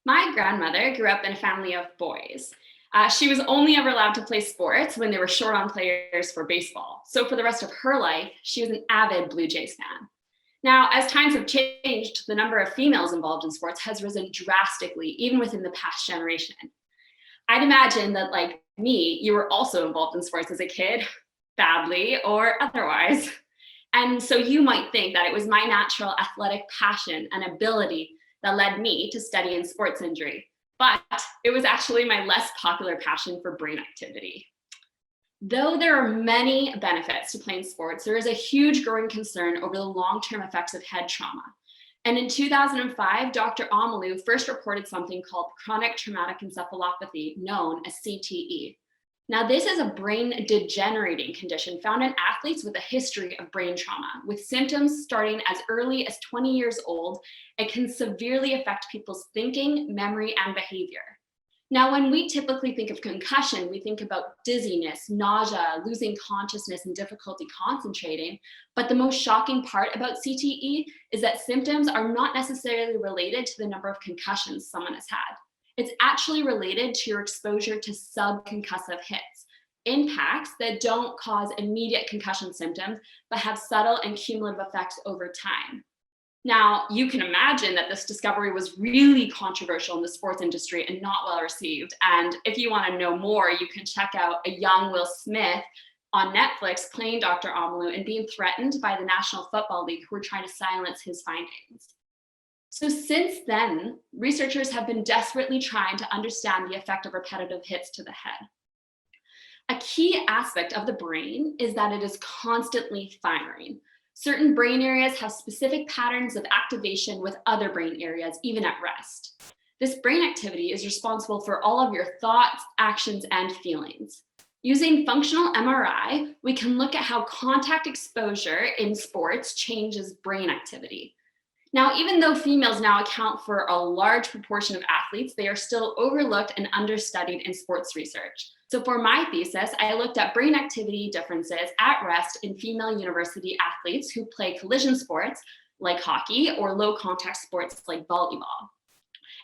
My grandmother grew up in a family of boys. She was only ever allowed to play sports when they were short on players for baseball. So for the rest of her life, she was an avid Blue Jays fan. Now, as times have changed, the number of females involved in sports has risen drastically, even within the past generation. I'd imagine that, like me, you were also involved in sports as a kid, badly or otherwise. And so you might think that it was my natural athletic passion and ability that led me to studying sports injury. But it was actually my less popular passion for brain activity. Though there are many benefits to playing sports, there is a huge growing concern over the long-term effects of head trauma. And in 2005, Dr. Amalu first reported something called chronic traumatic encephalopathy, known as CTE. Now, this is a brain degenerating condition found in athletes with a history of brain trauma, with symptoms starting as early as 20 years old. It can severely affect people's thinking, memory, and behavior. Now, when we typically think of concussion, we think about dizziness, nausea, losing consciousness, and difficulty concentrating. But the most shocking part about CTE is that symptoms are not necessarily related to the number of concussions someone has had. It's actually related to your exposure to subconcussive hits, impacts that don't cause immediate concussion symptoms, but have subtle and cumulative effects over time. Now, you can imagine that this discovery was really controversial in the sports industry and not well received. And if you want to know more, you can check out a young Will Smith on Netflix playing Dr. Amalu and being threatened by the National Football League, who were trying to silence his findings. So since then, researchers have been desperately trying to understand the effect of repetitive hits to the head. A key aspect of the brain is that it is constantly firing. Certain brain areas have specific patterns of activation with other brain areas, even at rest. This brain activity is responsible for all of your thoughts, actions, and feelings. Using functional MRI, we can look at how contact exposure in sports changes brain activity. Now, even though females now account for a large proportion of athletes, they are still overlooked and understudied in sports research. So for my thesis, I looked at brain activity differences at rest in female university athletes who play collision sports like hockey or low contact sports like volleyball.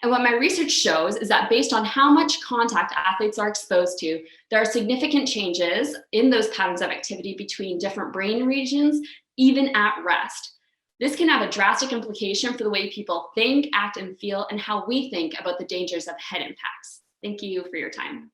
And what my research shows is that based on how much contact athletes are exposed to, there are significant changes in those patterns of activity between different brain regions, even at rest. This can have a drastic implication for the way people think, act, and feel, and how we think about the dangers of head impacts. Thank you for your time.